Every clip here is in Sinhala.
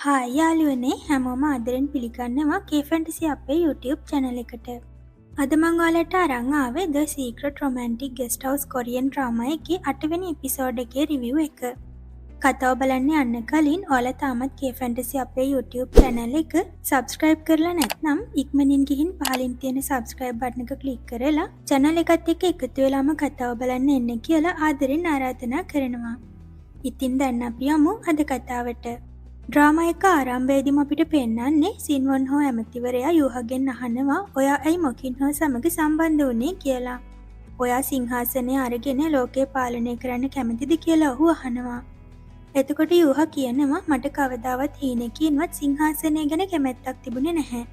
හායි යාළුවනේ හැමෝම ආදරෙන් පිළිගන්නවා K-Fantasy අපේ YouTube channel එකට. අද මං ඔයාලට අරන් ආවේ The Secret Romantic Guest House Korean drama එකේ 8 වෙනි එපිසෝඩ් එකේ review එක. කතාව බලන්න යන්න කලින් ඔයාලා තාමත් K-Fantasy අපේ YouTube channel එක subscribe කරලා නැත්නම් ඉක්මනින් ගිහින් පහලින් තියෙන subscribe button එක click කරලා channel එකත් එක්ක එකතු වෙලාම කතාව බලන්න එන්න කියලා ආදරෙන් ආරාධනා කරනවා. ඉතින් දැන් අපි යමු අද කතාවට. ඩ්‍රාමා එක ආරම්භයේදීම අපිට පෙන්නන්නේ සින්වන් හෝ ඇමතිවරයා යූහගෙන් අහනවා ඔයා ඇයි මොකින් හෝ සමග සම්බන්ධ වුණේ කියලා. ඔයා සිංහාසනය අරගෙන ලෝකය පාලනය කරන්න කැමතිද කියලා ඔහු අහනවා. එතකොට යූහ කියනවා මට කවදාවත් හීනකින්වත් සිංහාසනය ගැන කැමැත්තක් තිබුණේ නැහැ.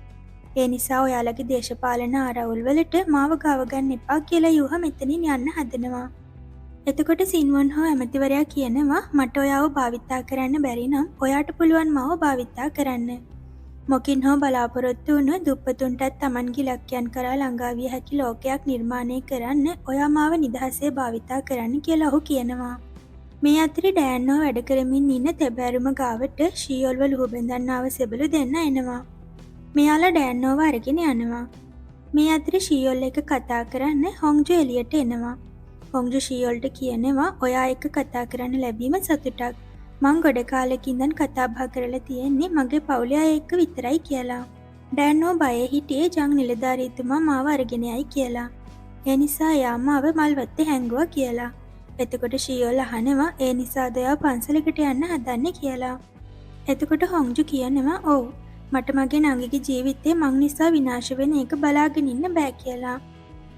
ඒ නිසා ඔයාලගේ දේශපාලන ආරවුල් වලට මාව ගාව ගන්න එපා කියලා යූහ මෙතනින් යන්න හදනවා. එතකොට සින්වන් හෝ ඇමතිවරයා කියනවා මට ඔයාව භාවිතා කරන්න බැරි නම් ඔයාට පුළුවන් මාව භාවිතා කරන්න. මොකින් හෝ බලාපොරොත්තු වුණු දුප්පතුන්ටත් තමන්ගේ ඉලක්කයන් කරා ළඟා විය හැකි ලෝකයක් නිර්මාණය කරන්න ඔයා මාව නිදහසේ භාවිතා කරන්න කියලා ඔහු කියනවා. මේ අතරේ ඩෑන්නෝ වැඩ කරමින් ඉන්න තෙබෑරුම ගාවට ෂීයොල්ව ලුහුබැඳන් ආව සෙබළු දෙන්න එනවා. මෙයාලා ඩෑන්නෝව අරගෙන යනවා. මේ අතරේ ෂීයොල් එක කතා කරන්න හොංජු එළියට එනවා. හොංජු ෂීයොල්ට කියනවා ඔයා එක්ක කතා කරන්න ලැබීම සතුටක්. මං ගොඩ කාලෙකින් ඉඳන් කතා බහ කරලා තියෙන්නේ මගේ පවුලේ අය එක්ක විතරයි කියලා. ඩෑන්නෝ බයේ හිටියේ ජං නිලධාරීතුමා මාව අරගෙන යයි කියලා. ඒ නිසා එයා මාව මල්වත්තේ හැංගුවා කියලා. එතකොට ෂීයොල් අහනවා ඒ නිසාද ඔයා පන්සලකට යන්න හදන්නේ කියලා. එතකොට හොංජු කියනවා ඔව් මට මගේ නංගිගේ ජීවිතේ මං නිසා විනාශ වෙන එක බලාගෙන ඉන්න බෑ කියලා.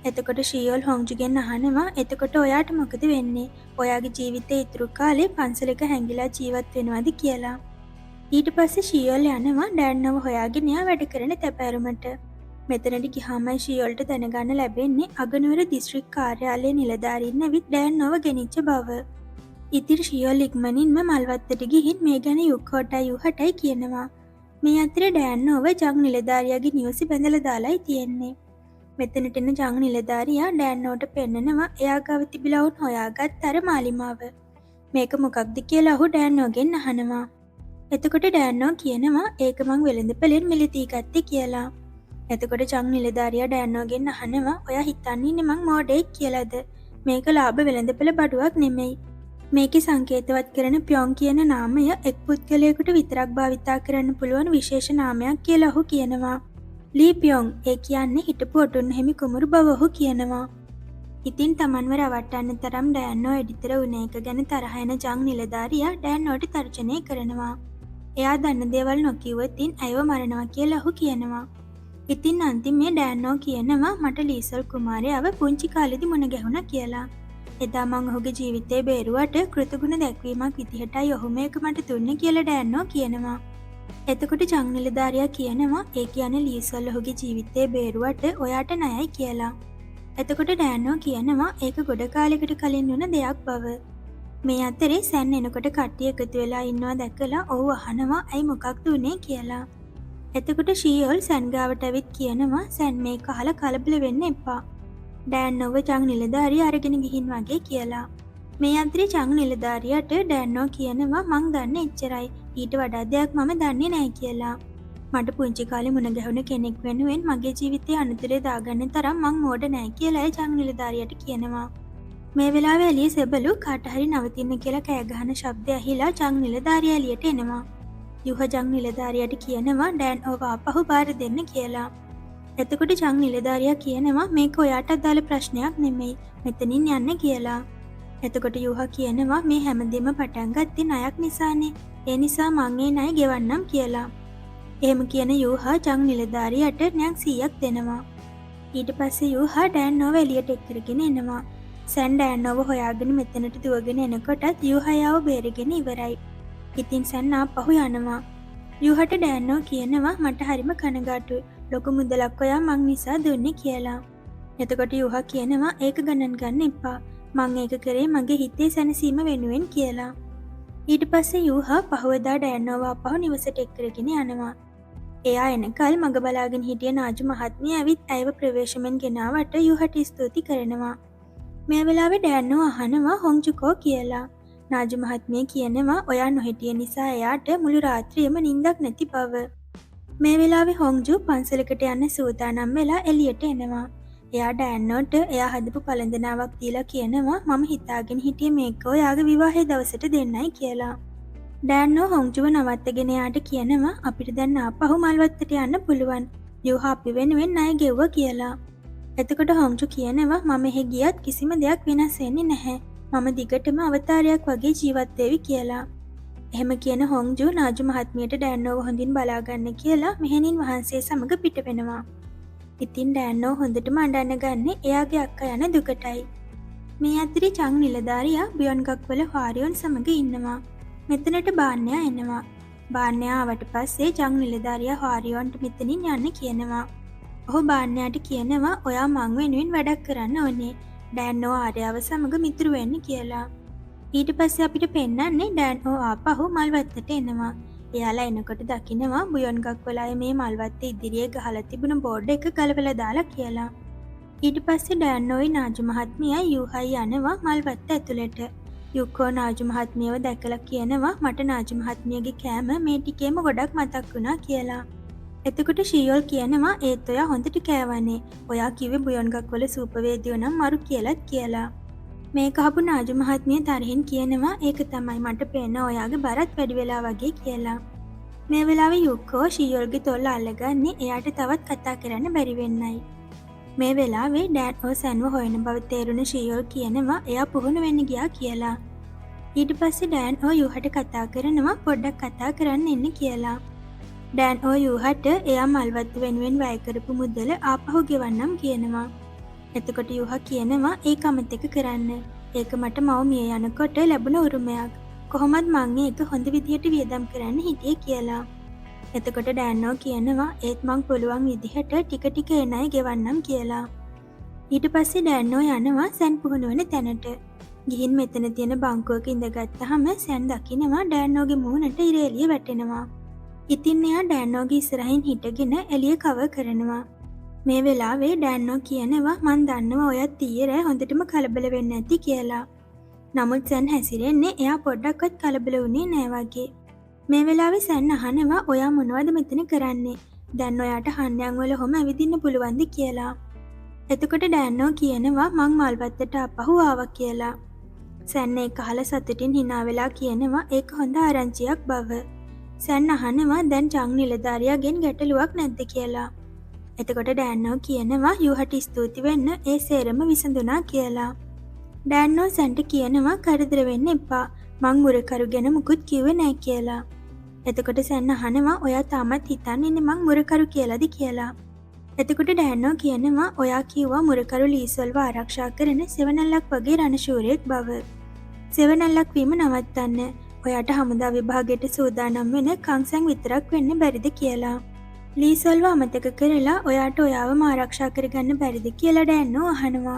එතකොට ෂීයොල් හොංජුගෙන් අහනවා එතකොට ඔයාට මොකද වෙන්නේ? ඔයාගේ ජීවිතේ ඉතුරු කාලේ පන්සලක හැංගිලා ජීවත් වෙනවද කියලා. ඊට පස්සේ ෂීයොල් යනවා ඩෑන්නව හොයාගෙන එයා වැඩ කරන තැපෑරුමට. මෙතනට ගියාමයි ෂීයොල්ට දැනගන්න ලැබෙන්නේ අගනුවර දිස්ත්‍රික් කාර්යාලයේ නිලධාරීන් ඇවිත් ඩෑන්නව ගෙනිච්ච බව. ඉතින් ෂීයොල් ඉක්මනින්ම මල්වත්තට ගිහින් මේ ගැන යුක්කෝටයි යුහටයි කියනවා. මේ අතරේ ඩෑන්නව ජං නිලධාරියාගේ නිවසේ බැඳලා දාලායි තියෙන්නේ. මෙතනට එන ජං නිලධාරියා ඩෑන්නෝට පෙන්නනවා එයා ගාව තිබිලා වුන් හොයාගත් අර මාලිමාව. මේක මොකක්ද කියලා ඔහු ඩෑන්නෝගෙන් අහනවා. එතකොට ඩෑන්නෝ කියනවා ඒක මං වෙළඳපොලෙන් මිලදී ගත්තේ කියලා. එතකොට ජං නිලධාරියා ඩෑන්නෝගෙන් අහනවා ඔයා හිතන්නේ ඉන්නේ මං මෝඩෙක් කියලාද? මේක ලාභ වෙළඳපොළ බඩුවක් නෙමෙයි. මේකේ සංකේතවත් කරන ප්යොන් කියන නාමය එක් පුද්ගලයෙකුට විතරක් භාවිතා කරන්න පුළුවන් විශේෂ නාමයක් කියලා ඔහු කියනවා. ලී ප්යොන් ඒ කියන්නේ හිටපු ඔටුන්න හිමි කුමරු බව ඔහු කියනවා. ඉතින් තමන්ව රවට්ටන්න තරම් ඩෑන්නෝ එඩිතර වුණ එක ගැන තරහ එන ජං නිලධාරියා ඩෑන්නෝට තර්ජනය කරනවා. එයා දන්න දේවල් නොකිව්වොතින් ඇයව මරනවා කියලා ඔහු කියනවා. ඉතින් අන්තිමේ ඩෑන්නෝ කියනවා මට ලීසල් කුමාරයාව පුංචි කාලෙදි මුණ ගැහුණා කියලා. එදා මං ඔහුගේ ජීවිතේ බේරුවට කෘතගුණ දැක්වීමක් විදිහටයි ඔහු මේක මට දුන්නේ කියලා ඩෑන්නෝ කියනවා. එතකොට ජං නිලධාරියා කියනවා ඒ කියන්නේ ලීසල් ඔහුගේ ජීවිතේ බේරුවට ඔයාට ණයයි කියලා. එතකොට ඩෑන්නෝ කියනවා ඒක ගොඩ කාලයකට කලින් වුණ දෙයක් බව. මේ අතරේ සැන් එනකොට කට්ටිය එකතු වෙලා ඉන්නවා දැකලා ඔහු අහනවා ඇයි මොකක්ද උනේ කියලා. එතකොට ෂීයොල් සැන් ගාවට ඇවිත් කියනවා සැන් මේක අහලා කලබල වෙන්න එපා. ඩෑන්නෝව ජං නිලධාරියා අරගෙන ගිහින් වගේ කියලා. මේ අතරේ ජං නිලධාරියාට ඩෑන්නෝ කියනවා මං දන්නේ එච්චරයි. ඊට වඩා දෙයක් මම දන්නේ නැහැ කියලා. මට පුංචි කාලේ මුණ ගැහුණ කෙනෙක් වෙනුවෙන් මගේ ජීවිතේ අනුතරේ දාගන්න තරම් මං මෝඩ නැහැ කියලා ජං නිලධාරියාට කියනවා. මේ වෙලාවේ එළිය සෙබළු කාට හරි නවතින්න කියලා කෑ ගහන ශබ්දය ඇහිලා ජං නිලධාරියා එළියට එනවා. යුහ ජං නිලධාරියාට කියනවා ඩෑන් ඔව ආපහු බාර දෙන්න කියලා. එතකොට ජං නිලධාරියා කියනවා මේක ඔයාට අදාළ ප්‍රශ්නයක් නෙමෙයි. මෙතනින් යන්න කියලා. එතකොට යුහ කියනවා මේ හැමදේම පටන් ගත්තේ ණයක් නිසානේ. ඒ නිසා මං ඒ ණය ගෙවන්නම් කියලා. එහෙම කියන යුහ ජං නිලධාරියට ණයක් 100ක් දෙනවා. ඊට පස්සේ යුහ ඩෑන්නෝව එළියට එක්කරගෙන එනවා. සැන් ඩෑන්නෝව හොයාගෙන මෙතනට දුවගෙන එනකොටත් යුහයාව බේරගෙන ඉවරයි. ඉතින් සැන් ආපහු යනවා. යුහට ඩෑන්නෝ කියනවා මට හරිම කනගාටුයි. ලොකු මුදලක් ඔයා මං නිසා දුන්නේ කියලා. එතකොට යුහ කියනවා ඒක ගණන් ගන්න එපා. මං ඒක කරේ මගේ හිතේ සැනසීම වෙනුවෙන් කියලා. ඊට පස්සේ යුහ පහුවදා ඩෑන්නෝව ආපහු නිවසට එක්කරගෙන යනවා. එයා එනකල් මග බලාගෙන හිටිය නාජු මහත්මිය ඇවිත් ඇයව ප්‍රවේශමෙන් ගෙනාවට යුහට ස්තුති කරනවා. මේ වෙලාවේ ඩෑන්නෝ අහනවා හොංජුකෝ කියලා. නාජු මහත්මිය කියනවා ඔයා නොහිටිය නිසා එයාට මුළු රාත්‍රියම නිින්දක් නැති බව. මේ වෙලාවේ හොංජු පන්සලකට යන්න සූදානම් වෙලා එළියට එනවා. එයා ඩෑන්නෝට එයා හදපු පළඳනාවක් දීලා කියනවා මම හිතාගෙන හිටියේ මේක ඔයාගේ විවාහයේ දවසට දෙන්නයි කියලා. ඩෑන්නෝ හොංජුව නවත්තගෙන එයාට කියනවා අපිට දැන් ආපහු මල්වත්තට යන්න පුළුවන්. යෝහා අපි වෙනුවෙන් ණය ගෙව්වා කියලා. එතකොට හොංජු කියනවා මම එහෙ ගියත් කිසිම දෙයක් වෙනස් වෙන්නේ නැහැ. මම දිගටම අවතාරයක් වගේ ජීවත් වෙවි කියලා. එහෙම කියන හොංජු නාජු මහත්මියට ඩෑන්නෝව හොඳින් බලාගන්න කියලා මෙහෙණින් වහන්සේ සමග පිට වෙනවා. ඉතින් ඩෑන්නෝ හොඳටම අඬන්න ගන්නේ එයාගේ අක්කා යන දුකටයි. මේ අතරේ චං නිලධාරියා බියොන්ගක්වල හාරියොන් සමග ඉන්නවා. මෙතනට බාන්නයා එනවා. බාන්නයා ආවට පස්සේ චං නිලධාරියා හාරියොන්ට මෙතනින් යන්න කියනවා. ඔහු බාන්නයාට කියනවා ඔයා මං වෙනුවෙන් වැඩක් කරන්න ඕනේ. ඩෑන්නෝ ආර්යාව සමග මිතුරු වෙන්න කියලා. ඊට පස්සේ අපිට පෙන්නන්නේ ඩෑන්නෝ ආපහු මල්වත්තට එනවා. එයාලා එනකොට දකිනවා බුයොන්ගක්වල අය මේ මල්වත්ත ඉදිරියේ ගහලා තිබුණු බෝඩ් එක ගලවලා දාලා කියලා. ඊට පස්සේ ඩෑන්නෝයි නාජු මහත්මියයි යූහයි යනවා මල්වත්ත ඇතුළට. යුකෝ නාජු මහත්මියව දැකලා කියනවා මට නාජු මහත්මියගේ කෑම මේ ටිකේම ගොඩක් මතක් වුණා කියලා. එතකොට ශීයෝල් කියනවා ඒත් ඔයා හොඳට කෑවනේ. ඔයා කිව්වේ බුයොන්ගක්වල සූපවේදියෝ නම් මරු කියලාත් කියලා. මේක අහපු නාජු මහත්මිය තරහින් කියනවා ඒක තමයි මට පේන ඔයාගේ බරත් වැඩි වෙලා වගේ කියලා. මේ වෙලාවේ යුකෝ ශීයෝල්ගේ තොල්ල අල්ලගන්නේ එයාට තවත් කතා කරන්න බැරි වෙන්නයි. මේ වෙලාවේ ඩෑන්ෝ සැන්ව හොයන බව තේරුණ ශීයෝල් කියනවා එයා පුහුණු වෙන්න ගියා කියලා. ඊට පස්සේ ඩෑන්ෝ යුහට කතා කරනවා පොඩ්ඩක් කතා කරන්න එන්න කියලා. ඩෑන්ෝ යුහට එයා මල්වත්ත වෙනුවෙන් වැය කරපු මුදල ආපහු ගෙවන්නම් කියනවා. එතකොට යුහ කියනවා ඒක අමතක කරන්න. ඒක මට මව මිය යනකොට ලැබුණ උරුමයක්. කොහොමත් මං ඒක හොඳ විදිහට වියදම් කරන්න හිටියේ කියලා. එතකොට ඩෑන්නෝ කියනවා ඒත් මං පුළුවන් විදිහට ටික ටික ඒ ණය ගෙවන්නම් කියලා. ඊට පස්සේ ඩෑන්නෝ යනවා සැන් පුහුණු වෙන තැනට. ගිහින් මෙතන තියෙන බංකුවක ඉඳගත්තාම සැන් දකිනවා ඩෑන්නෝගේ මූණට ඉර එළිය වැටෙනවා. ඉතින් එයා ඩෑන්නෝගේ ඉස්සරහින් හිටගෙන එළිය කවර් කරනවා. මේ වෙලාවේ ඩෑන්නෝ කියනවා මං දන්නවා ඔයත් ඊයේ රෑ හොඳටම කලබල වෙන්න ඇති කියලා. නමුත් සැන් හැසිරෙන්නේ එයා පොඩ්ඩක්වත් කලබල වුණේ නෑ වගේ. මේ වෙලාවේ සැන් අහනවා ඔයා මොනවද මෙතන කරන්නේ? දැන් ඔයාට හන්යන් වල හොම ඇවිදින්න පුළුවන්ද කියලා. එතකොට ඩෑන්නෝ කියනවා මං මල්වත්තට ආපහු ආවා කියලා. සැන් ඒක අහලා සතුටින් hina වෙලා කියනවා ඒක හොඳ ආරංචියක් බව. සැන් අහනවා දැන් චං නිලධාරියාගෙන් ගැටලුවක් නැද්ද කියලා. එතකොට ඩෑන්නෝ කියනවා යුහට ස්තුති වෙන්න ඒ සේරම විසඳුනා කියලා. ඩෑන්නෝ සැන්ට කියනවා කරදර වෙන්න එපා මං මුරකරු ගැන මුකුත් කිව්වේ නෑ කියලා. එතකොට සැන් අහනවා ඔයා තාමත් හිතන්නේ මං මුරකරු කියලාද කියලා. එතකොට ඩෑන්නෝ කියනවා ඔයා කිව්වා මුරකරු ලීසල්ව ආරක්ෂා කරන සෙවණැල්ලක් වගේ රණශූරයෙක් බව. සෙවණැල්ලක් වීම නවත්තන්න ඔයාට හමුදා විභාගයට සූදානම් වෙන කංසැන් විතරක් වෙන්න බැරිද කියලා. ලීසල්ව අමතක කරලා ඔයාට ඔයාවම ආරක්ෂා කරගන්න බැරිද කියලා ඩෑන්නෝ අහනවා.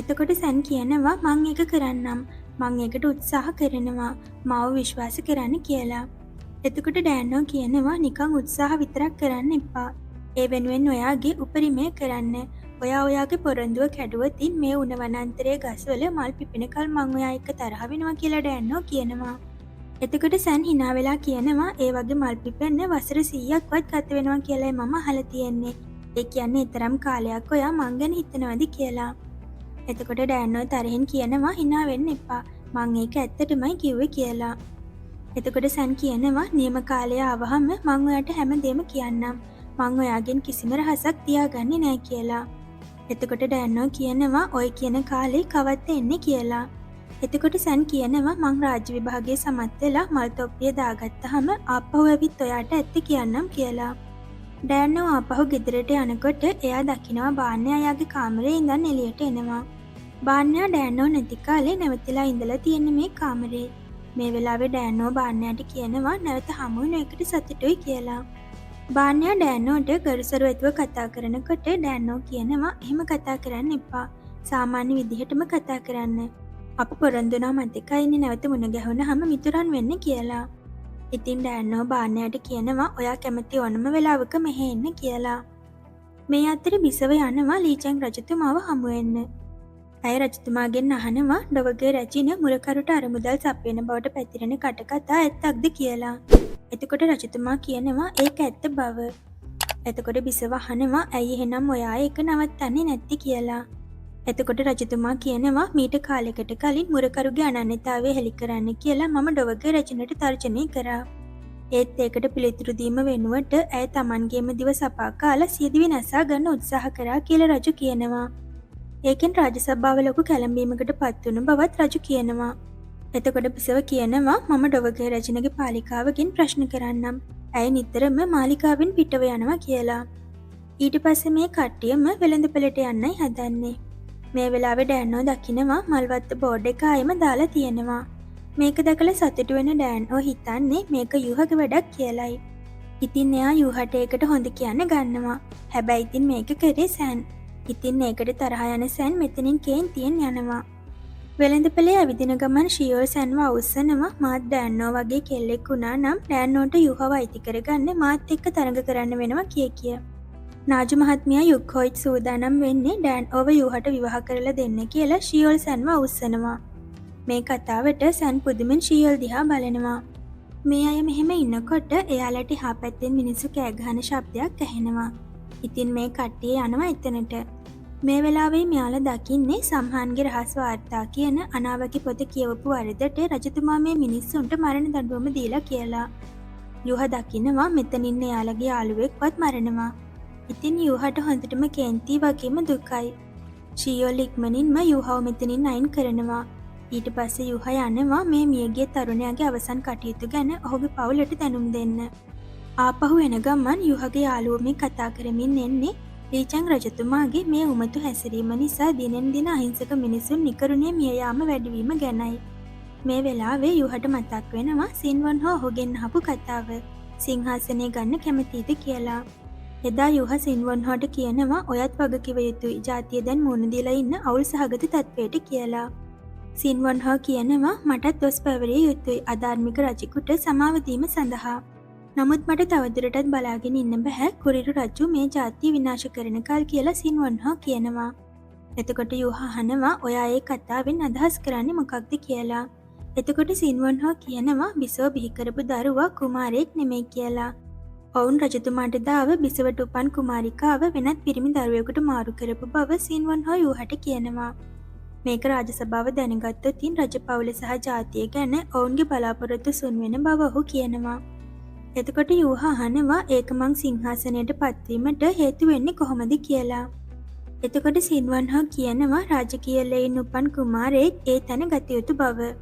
එතකොට සැන් කියනවා මං ඒක කරන්නම්. මං ඒකට උත්සාහ කරනවා. මාව විශ්වාස කරන්න කියලා. එතකොට ඩෑන්නෝ කියනවා නිකන් උත්සාහ විතරක් කරන්න එපා. ඒ වෙනුවෙන් ඔයාගේ උපරිමය කරන්න. ඔයා ඔයාගේ පොරොන්දුව කැඩුවොතින් මේ උණ වනාන්තරයේ ගස්වල මල් පිපෙනකල් මං ඔයා එක්ක තරහ වෙනවා කියලා ඩෑන්නෝ කියනවා. එතකොට සැන් hina වෙලා කියනවා ඒ වගේ මල් පිපෙන්න වසර 100ක්වත් ගත වෙනවා කියලායි මම අහලා තියෙන්නේ. ඒ කියන්නේ තරම් කාලයක් ඔයා මං ගැන හිතනවද කියලා. එතකොට ඩෑන්නෝ තරහින් කියනවා hina වෙන්න එපා. මං ඒක ඇත්තටමයි කිව්වේ කියලා. එතකොට සැන් කියනවා නියම කාලය ආවහම මං ඔයාට හැමදේම කියන්නම්. මං ඔයාගෙන් කිසිම රහසක් තියාගන්නේ නෑ කියලා. එතකොට ඩෑන්නෝ කියනවා ඔය කියන කාලේ කවද්ද එන්නේ කියලා. එතකොට සැන් කියනවා මං රාජ්‍ය විභාගයේ සමත් වෙලා මල් තොප්පිය දාගත්තාම ආපහු ඇවිත් ඔයාට ඇත්ත කියන්නම් කියලා. ඩෑන්නෝ ආපහු ගෙදරට යනකොට එයා දකිනවා බාන්නයා යාගේ කාමරේ ඉඳන් එළියට එනවා. බාන්නයා ඩෑන්නෝ නැති කාලේ නැවතිලා ඉඳලා තියෙන මේ කාමරේ. මේ වෙලාවේ ඩෑන්නෝ බාන්නයාට කියනවා නැවත හමු වෙන එකට සතුටුයි කියලා. බාන්නයා ඩෑන්නෝට ගරුසරු ඇතුව කතා කරනකොට ඩෑන්නෝ කියනවා එහෙම කතා කරන්න එපා. සාමාන්‍ය විදිහටම කතා කරන්න. අප පොරොන්දුනා මතකයිනේ නැවත මුණ ගැහුණාම මිතුරන් වෙන්න කියලා. ඉතින් ඩෑන්නෝ බාන්නයාට කියනවා ඔයා කැමති ඕනම වෙලාවක මෙහෙ එන්න කියලා. මේ අතරේ බිසව යනවා ලීචං රජතුමාව හමු වෙන්න. ඇය රජතුමාගෙන් අහනවා ඩොවගේ රැජින මුරකරුට අරමුදල් සපයන බවට පැතිරෙන කටකතා ඇත්තක්ද කියලා. එතකොට රජතුමා කියනවා ඒක ඇත්ත බව. එතකොට බිසව අහනවා ඇයි එහෙනම් ඔයා ඒක නවත්තන්නේ නැත්තේ කියලා. එතකොට රජතුමා කියනවා මීට කාලෙකට කලින් මුරකරුගේ අනන්‍යතාවය හෙළි කරන්න කියලා මම ඩොවගේ රචනයට තර්ජනය කරා. ඒත් ඒකට පිළිතුරු දීම වෙනුවට ඇය Tamanගේම දිව සපා කාලා සියදිවි නසා ගන්න උත්සාහ කරා කියලා රජු කියනවා. ඒකෙන් රාජසභාව ලොකු කැළඹීමකට පත් වුණු බවත් රජු කියනවා. එතකොට බිසව කියනවා මම ඩොවගේ රජනගේ පාලිකාවකින් ප්‍රශ්න කරන්නම්. ඇය නිතරම මාලිකාවෙන් පිටව යනවා කියලා. ඊට පස්සේ මේ කට්ටියම වෙළඳපළට යන්නයි හදන්නේ. මේ වෙලාවේ ඩෑනෝ දකිනවා මල්වත්ත බෝඩ් එක ආයෙම දාලා තියෙනවා. මේක දැකලා සතුටු වෙන ඩෑනෝ හිතන්නේ මේක යුහගේ වැඩක් කියලායි. ඉතින් එයා යුහට ඒකට හොඳ කියන්න ගන්නවා. හැබැයි ඉතින් මේක කරේ සෑන්. ඉතින් ඒකට තරහ යන සෑන් මෙතනින් කේන්තියෙන් යනවා. වෙළඳපළේ ඇවිදින ගමන් ෂියෝල් සෑන්ව අවුස්සනවා මාත් ඩෑනෝ වගේ කෙල්ලෙක් වුණා නම් ඩෑනෝට යුහව අයිති කරගන්න මාත් එක්ක තරඟ කරන්න වෙනවා කිය. නාජු මහත්මියා යුක්හොයිට් සූදානම් වෙන්නේ ඩෑන් ඕව යුහට විවාහ කරලා දෙන්න කියලා ෂියෝල් සැන්ව අවුස්සනවා. මේ කතාවට සැන් පුදුමෙන් ෂියෝල් දිහා බලනවා. මේ අය මෙහෙම ඉන්නකොට එයාලට එහා පැත්තෙන් මිනිස්සු කෑගහන ශබ්දයක් ඇහෙනවා. ඉතින් මේ කට්ටිය යනවා එතනට. මේ වෙලාවේ මෙයාලා දකින්නේ සම්හාන්ගේ රහස් වාර්තා කියන අනාවකි පොත කියවපු වරදට රජතුමා මේ මිනිස්සුන්ට මරණ දඬුවම දීලා කියලා. යුහ දකිනවා මෙතන ඉන්න එයාලගේ යාළුවෙක්වත් මරනවා. ඉතින් යුහට හොඳටම කේන්ති වගේම දුකයි. ෂියෝල් ඉක්මනින්ම යුහව මෙතනින් අයින් කරනවා. ඊට පස්සේ යුහ යනවා මේ මියගිය තරුණයාගේ අවසන් කටයුතු ගැන ඔහුගේ පවුලට දැනුම් දෙන්න. ආපහු එන ගමන් යුහගේ යාළුවෝ මේ කතා කරමින් එන්නේ ලීචං රජතුමාගේ මේ උමතු හැසිරීම නිසා දිනෙන් දින අහිංසක මිනිසුන් නිකරුණේ මිය යාම වැඩිවීම ගැනයි. මේ වෙලාවේ යුහට මතක් වෙනවා සින්වන් හෝ ඔහුගෙන් අහපු කතාව. සිංහාසනය ගන්න කැමතිද කියලා. එදා යුහ සින්වන් හෝට කියනවා ඔයත් වග කිව යුතුයි ජාතිය දැන් මුණ දීලා ඉන්න අවුල් සහගත තත්ත්වයට කියලා. සින්වන් හෝ කියනවා මටත් දොස් පැවරිය යුතුයි අධාර්මික රජෙකුට සමාව දීම සඳහා. නමුත් මට තවදුරටත් බලාගෙන ඉන්න බෑ කුරිරු රජු මේ ජාතිය විනාශ කරන කල් කියලා සින්වන් හෝ කියනවා. එතකොට යුහ අහනවා ඔයා ඒ කතාවෙන් අදහස් කරන්නේ මොකක්ද කියලා. එතකොට සින්වන් හෝ කියනවා බිසව බිහි කරපු දරුවා කුමාරයෙක් නෙමෙයි කියලා. ඔවුන් රජතුමාට දාව බිසවට උපන් කුමාරිකාව වෙනත් පිරිමි දරුවෙකුට මාරු කරපු බව සින්වන් හෝ යුහට කියනවා. මේක රාජසභාව දැනගත්තොතින් රජ පවුල සහ ජාතිය ගැන ඔවුන්ගේ බලාපොරොත්තු සුන් වෙන බව ඔහු කියනවා. එතකොට යුහ අහනවා ඒක මං සිංහාසනයට පත්වීමට හේතු වෙන්නේ කොහොමද කියලා. එතකොට සින්වන් හෝ කියනවා රාජකීය ලෙයින් උපන් කුමාරයෙක් ඒ තැන ගත යුතු බව.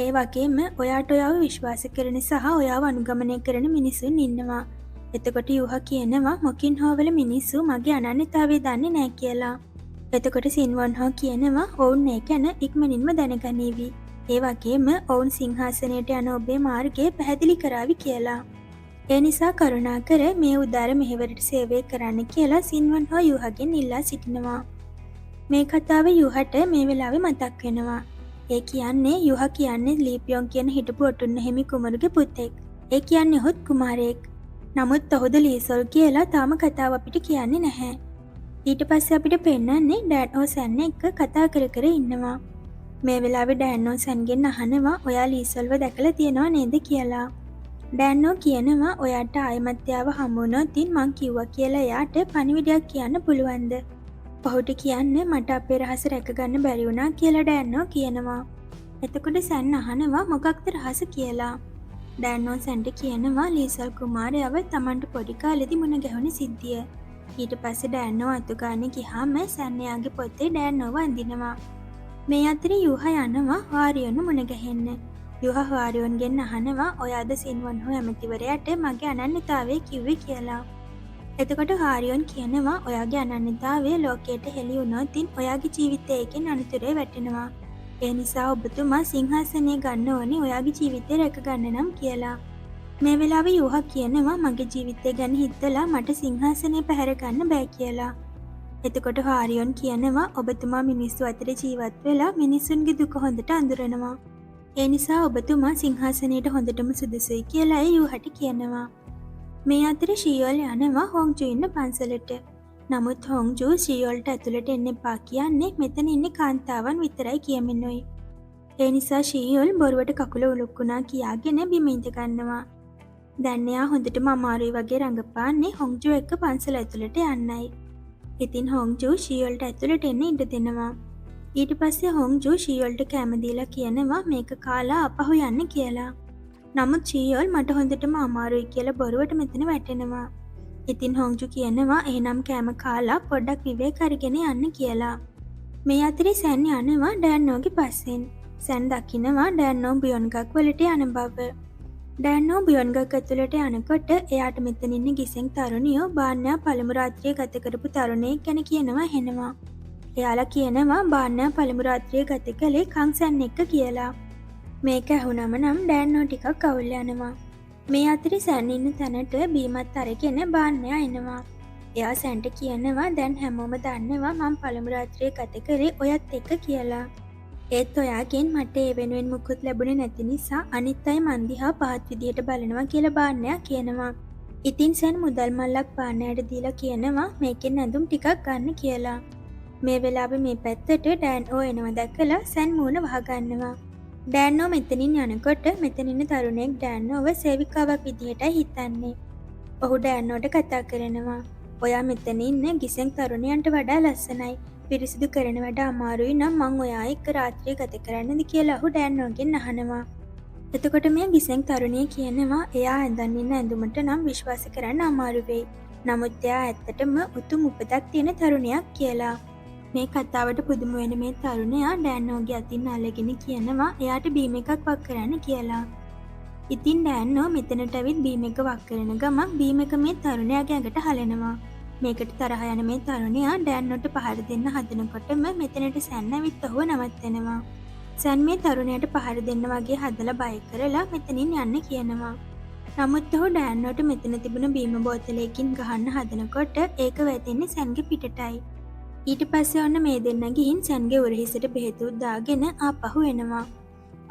ඒ වගේම ඔයාට ඔයාව විශ්වාස කරන සහ ඔයාව අනුගමනය කරන මිනිසුන් ඉන්නවා. එතකොට යුහ කියනවා මොකින් හෝවල මිනිස්සු මගේ අනන්‍යතාවය දන්නේ නෑ කියලා. එතකොට සින්වන් හෝ කියනවා ඔවුන් ඒ ගැන ඉක්මනින්ම දැනගනීවි. ඒ වගේම ඔවුන් සිංහාසනයට යන ඔබේ මාර්ගය පැහැදිලි කරાવી කියලා. ඒ නිසා කරුණාකර මේ උදාර මෙහෙවරට සේවය කරන්න කියලා සින්වන් හෝ යුහගෙන් ඉල්ලා සිටිනවා. මේ කතාව යුහට මේ වෙලාවේ මතක් වෙනවා. ඒ කියන්නේ යුහ කියන්නේ ලීපියොන් කියන හිටපු ඔටුන්න හිමි කුමරුගේ පුතෙක්. ඒ කියන්නේ ඔහුත් කුමාරයෙක්. නමුත් ඔහුද ලීසොල් කියලා තාම කතාව අපිට කියන්නේ නැහැ. ඊට පස්සේ අපිට පෙන්නන්නේ ඩෑනෝ සැන් එක්ක කතා කර කර ඉන්නවා. මේ වෙලාවේ ඩෑනෝ සැන්ගෙන් අහනවා ඔයා ලීසොල්ව දැකලා තියෙනව නේද කියලා. ඩෑනෝ කියනවා ඔයාට ආයෙමත් යාව හමු වුණොත් මං කිව්වා කියලා එයාට පණිවිඩයක් කියන්න පුළුවන්ද? ඔහුට කියන්න මට අපේ රහස රැකගන්න බැරි වුණා කියලා ඩෑනෝ කියනවා. එතකොට සැන් අහනවා මොකක්ද රහස කියලා. ඩෑනෝ සැන්ට කියනවා ලීසල් කුමාරයව තමන්ට පොඩි කාලෙදි මුණ ගැහුණ සිද්ධිය. ඊට පස්සේ ඩෑනෝ අතුගානේ ගියාම සැන් එයාගේ පොතේ ඩෑනෝව අඳිනවා. මේ අතරේ යුහ යනවා හාරියොන් මුණ ගැහෙන්න. යුහ හාරියොන්ගෙන් අහනවා ඔයාද සින්වන් හෝ ඇමතිවරයාට මගේ අනන්‍යතාවය කිව්වේ කියලා. එතකොට හාරියොන් කියනවා ඔයාගේ අනන්‍යතාවය ලෝකයට හෙළි වුණොත් ඔයාගේ ජීවිතයකින් අනතුරේ වැටෙනවා. ඒ නිසා ඔබතුමා සිංහාසනය ගන්න ඕනේ ඔයාගේ ජීවිතය රැකගන්න නම් කියලා. මේ වෙලාවේ යුහ කියනවා මගේ ජීවිතය ගැන හිතලා මට සිංහාසනය පැහැර ගන්න බෑ කියලා. එතකොට හාරියොන් කියනවා ඔබතුමා මිනිස්සු අතර ජීවත් වෙලා මිනිස්සුන්ගේ දුක හොඳට අඳුරනවා. ඒ නිසා ඔබතුමා සිංහාසනයට හොඳටම සුදුසුයි කියලා යුහට කියනවා. මේ අතර ෂියෝල් යනවා හොංජු ඉන්න පන්සලට. නමුත් හොංජු ශීයෝල්ට ඇතුළට එන්න එපා කියන්නේ මෙතන ඉන්න කාන්තාවන් විතරයි කියමිනුයි. ඒ නිසා ශීයෝල් බොරුවට කකුල උලුක්කුණා කියාගෙන බිම ඉඳගන්නවා. දැන් එයා හොඳටම අමාරුයි වගේ රඟපාන්නේ හොංජු එක්ක පන්සල ඇතුළට යන්නයි. ඉතින් හොංජු ශීයෝල්ට ඇතුළට එන්න ඉඩ දෙනවා. ඊට පස්සේ හොංජු ශීයෝල්ට කැම දීලා කියනවා මේක කාලා අපහු යන්න කියලා. නමුත් ශීයෝල් මට හොඳටම අමාරුයි කියලා බොරුවට මෙතන වැටෙනවා. ඉතින් හොංජු කියනවා එහෙනම් කෑම කාලා පොඩ්ඩක් විවේක අරගෙන යන්න කියලා. මේ අතරේ සැන් යනවා ඩෑන්නෝගේ පස්සෙන්. සැන් දකිනවා ඩෑන්නෝ බියොන්ගක් වලට යන බව. ඩෑන්නෝ බියොන්ගක් ඇතුළට යනකොට එයාට මෙතන ඉන්න ගිසෙන් තරුණියෝ බාන්නයා පළමු රාත්‍රිය ගත කරපු තරුණයෙක් ගැන කියනවා හෙනවා. එයාලා කියනවා බාන්නයා පළමු රාත්‍රිය ගත කළේ කංසැන් එක්ක කියලා. මේක ඇහුනම නම් ඩෑන්නෝ ටිකක් අවුල් යනවා. මේ අතරේ සැන් ඉන්න තැනට බීමත් අරගෙන බාන්නයා එනවා. එයා සැන්ට කියනවා දැන් හැමෝම දන්නවා මම පළමු රාත්‍රිය ගත කරේ ඔයත් එක්ක කියලා. ඒත් ඔයාගෙන් මට ඒ වෙනුවෙන් මුකුත් ලැබුණේ නැති නිසා අනිත් අය මන් දිහා පහත් විදියට බලනවා කියලා බාන්නයා කියනවා. ඉතින් සැන් මුදල් මල්ලක් බාන්නයාට දීලා කියනවා මේකෙන් ඇඳුම් ටිකක් ගන්න කියලා. මේ වෙලාවේ මේ පැත්තට ඩෑන්ෝ එනවා දැකලා සැන් මූණ වහගන්නවා. ඩෑන්නෝ මෙතනින් යනකොට මෙතන ඉන්න තරුණයෙක් ඩෑන්නෝව සේවිකාවක් විදිහටයි හිතන්නේ. ඔහු ඩෑන්නෝට කතා කරනවා. ඔයා මෙතන ඉන්න ගිසෙන් තරුණයන්ට වඩා ලස්සනයි. පිරිසිදු කරන වැඩ අමාරුයි නම් මං ඔයා එක්ක රාත්‍රිය ගත කරන්නද කියලා ඔහු ඩෑන්නෝගෙන් අහනවා. එතකොට මේ ගිසෙන් තරුණිය කියනවා එයා ඇඳන් ඉන්න ඇඳුමට නම් විශ්වාස කරන්න අමාරු වෙයි. නමුත් එයා ඇත්තටම උතුම් උපතක් තියෙන තරුණයක් කියලා. මේ කතාවට පුදුම වෙන මේ තරුණයා ඩෑන්නෝගේ අතින් අල්ලගෙන කියනවා එයාට බීම එකක් වක් කරන්න කියලා. ඉතින් ඩෑන්නෝ මෙතනට ඇවිත් බීම එක වක් කරන ගමන් බීම එක මේ තරුණයාගේ ඇඟට හලනවා. මේකට තරහ යන මේ තරුණයා ඩෑන්නෝට පහර දෙන්න හදනකොටම මෙතනට සැන් ඇවිත් ඔහුව නවත්තනවා. සැන් මේ තරුණයට පහර දෙන්න වගේ හදලා බය කරලා මෙතනින් යන්න කියනවා. නමුත් ඔහු ඩෑන්නෝට මෙතන තිබුණ බීම බෝතලයකින් ගහන්න හදනකොට ඒක වැටෙන්නේ සැන්ගේ පිටටයි. ඊට පස්සේ ඔන්න මේ දෙන්න ගිහින් සැන්ගේ උරහිසට බෙහෙතුත් දාගෙන ආපහු එනවා.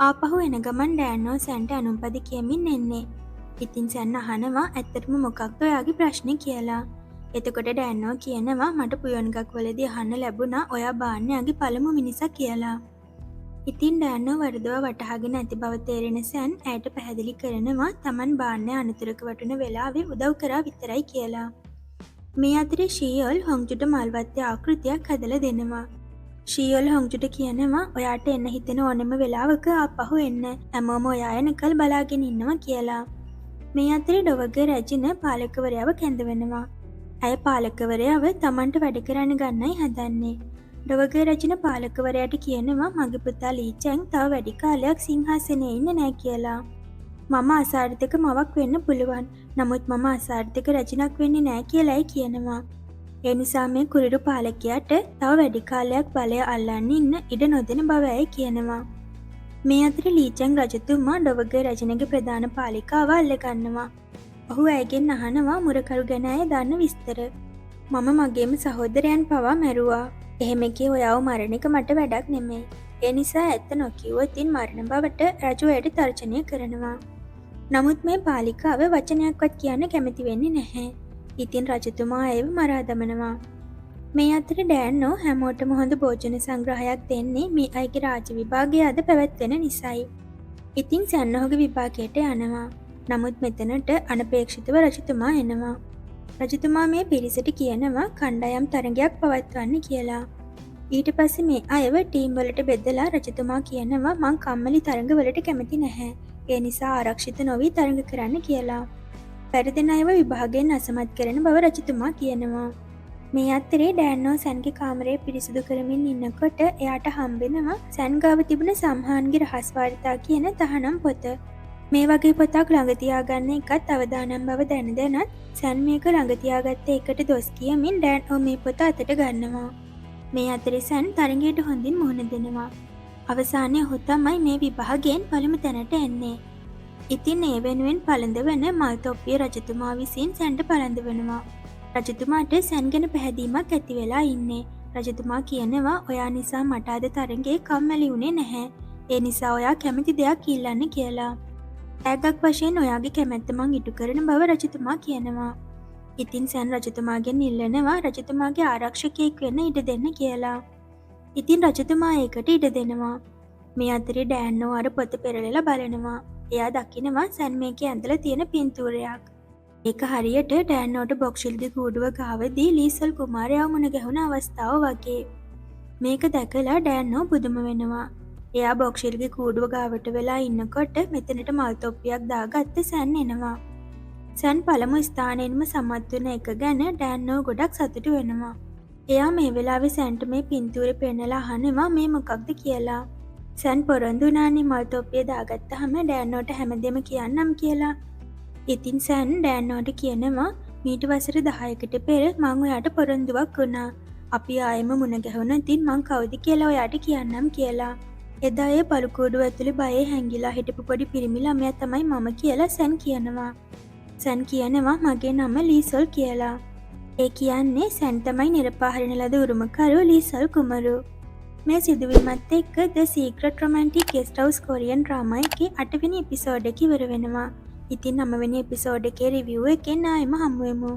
ආපහු එන ගමන් ඩෑන්නෝ සැන්ට අනුම්පද කියමින් එන්නේ. ඉතින් සැන් අහනවා ඇත්තටම මොකක්ද ඔයාගේ ප්‍රශ්නේ කියලා. එතකොට ඩෑන්නෝ කියනවා මට පුයොන්ගක් වලදී අහන්න ලැබුණා ඔයා බාන්නයාගේ පළමු මිනිසා කියලා. ඉතින් ඩෑන්නෝ වරදව වටහාගෙන ඇති බව තේරෙන සැන් ඇයට පැහැදිලි කරනවා තමන් බාන්නයා අනතුරක වටුන වෙලාවේ උදව් කරා විතරයි කියලා. මේ අතරේ ශීයෝල් හොංජුට මල්වත්තේ ආකෘතියක් හදලා දෙනවා. ශීයෝල් හොංජුට කියනවා ඔයාට එන්න හිතෙන ඕනෙම වෙලාවක ආපහු එන්න හැමෝම ඔයා එනකල් බලාගෙන ඉන්නවා කියලා. මේ අතරේ ඩොවගේ රැජින පාලකවරයාව කැඳවෙනවා. ඇය පාලකවරයාව තමන්ට වැඩ කරන්න ගන්නයි හදන්නේ. ඩොවගේ රජින පාලකවරයාට කියනවා මගේ පුතා ලීචැන් තව වැඩි කාලයක් සිංහාසනයේ ඉන්න නෑ කියලා. මම අසාර්ථක මවක් වෙන්න පුළුවන්. නමුත් මම අසාර්ථක රජිනක් වෙන්නේ නෑ කියලායි කියනවා. ඒ නිසා මේ කුරිරු පාලකයාට තව වැඩි කාලයක් බලය අල්ලන්න ඉන්න ඉඩ නොදෙන බව ඇය කියනවා. මේ අතර ලීචැන් රජතුමා ඩොවගේ රජිනගේ ප්‍රධාන පාලිකාව අල්ලගන්නවා. ඔහු ඇයගෙන් අහනවා මුරකරු ගැන ඇය දන්න විස්තර. මම මගේම සහෝදරයන් පවා මැරුවා. එහෙම එකේ ඔයාව මරණ එක මට වැඩක් නෙමෙයි. ඒ නිසා ඇත්ත නොකියුවොත් ඉන් මරණ බවට රජු ඇයට තර්ජනය කරනවා. නමුත් මේ පාලිකාව වචනයක්වත් කියන්න කැමති වෙන්නේ නැහැ. ඉතින් රජතුමා ඇයව මරා දමනවා. මේ අතර ඩෑන්නෝ හැමෝටම හොඳ භෝජන සංග්‍රහයක් දෙන්නේ මේ අයගේ රාජ විභාගය අද පැවැත්වෙන නිසායි. ඉතින් සැන් ඔහුගේ විභාගයට යනවා. නමුත් මෙතනට අනපේක්ෂිතව රජතුමා එනවා. රජතුමා මේ පිරිසට කියනවා කණ්ඩායම් තරගයක් පවත්වන්න කියලා. ඊට පස්සේ මේ අයව ටීම් වලට බෙදලා රජතුමා කියනවා මං කම්මැලි තරඟ වලට කැමති නැහැ. ඒ නිසා ආරක්ෂිත නොවී තරඟ කරන්න කියලා. පෙරදෙන අයව විභාගයෙන් අසමත් කරන බව රජතුමා කියනවා. මේ අතරේ ඩෑන්නෝ සැන්ගේ කාමරය පිරිසිදු කරමින් ඉන්නකොට එයාට හම්බෙනවා සැන් ගාව තිබුණ සම්හාන්ගේ රහස් වාර්තා කියන තහනම් පොත. මේ වගේ පොතක් ළඟ තියාගන්න එකත් අවදානම් බව දැන දැනත් සැන් මේක ළඟ තියාගත්ත එකට දොස් කියමින් ඩෑන්නෝ මේ පොත අතට ගන්නවා. මේ අතරේ සැන් තරඟයට හොඳින් මුහුණ දෙනවා. අවසානයේ ඔහු තමයි මේ විභාගයෙන් පළමු තැනට එන්නේ. ඉතින් ඒ වෙනුවෙන් පළඳවන මල් තොප්පිය රජතුමා විසින් සැන්ට පළඳවනවා. රජතුමාට සැන් ගැන පැහැදීමක් ඇති වෙලා ඉන්නේ. රජතුමා කියනවා ඔයා නිසා මට අද තරඟේ කම්මැලි වුණේ නැහැ. ඒ නිසා ඔයා කැමති දෙයක් ඉල්ලන්න කියලා. ඈගක් වශයෙන් ඔයාගේ කැමැත්ත මං ඉටු කරන බව රජතුමා කියනවා. ඉතින් සැන් රජතුමාගෙන් ඉල්ලනවා රජතුමාගේ ආරක්ෂකයෙක් වෙන්න ඉඩ දෙන්න කියලා. ඉතින් රජතුමා ඒකට ඉඩ දෙනවා. මේ අතරේ ඩෑන්නෝ අර පොත පෙරලලා බලනවා. එයා දකිනවා සැන් මේකේ ඇඳලා තියෙන පින්තූරයක්. ඒක හරියට ඩෑන්නෝට බොක්ෂිල්ගේ කූඩුව ගාවදී ලීසල් කුමාරයා මුණ ගැහුණ අවස්ථාව වගේ. මේක දැකලා ඩෑන්නෝ පුදුම වෙනවා. එයා බොක්ෂිල්ගේ කූඩුව ගාවට වෙලා ඉන්නකොට මෙතනට මල් තොප්පියක් දාගත්ත සැන් එනවා. සැන් පළමු ස්ථානයෙන්ම සමත් වෙන එක ගැන ඩෑන්නෝ ගොඩක් සතුටු වෙනවා. එයා මේ වෙලාවේ සැන්ට මේ පින්තූරේ පෙන්නලා අහනවා මේ මොකක්ද කියලා. සැන් පොරොන්දු වුණානේ මල් තොප්පිය දාගත්තාම ඩෑන්නෝට හැමදේම කියන්නම් කියලා. ඉතින් සැන් ඩෑන්නෝට කියනවා මීට වසර 10කට පෙර මං ඔයාට පොරොන්දුවක් වුණා. අපි ආයෙම මුණ ගැහුණොතින් මං කවුද කියලා ඔයාට කියන්නම් කියලා. එදා ඒ පළුකූඩුව ඇතුලේ බයේ හැංගිලා හිටපු පොඩි පිරිමි ළමයා තමයි මම කියලා සැන් කියනවා. සැන් කියනවා මගේ නම ලීසල් කියලා. ඒ කියන්නේ සැන් තමයි නිරපාහරින ලද උරුමකරු ලීසල් කුමරු. මේ සිදුවීමත් එක්ක The Secret Romantic Guest House Korean drama එකේ 8 වෙනි එපිසෝඩ් එක ඉවර වෙනවා. ඉතින් 9 වෙනි එපිසෝඩ් එකේ රිවිව් එකෙන් ආයෙම හමු වෙමු.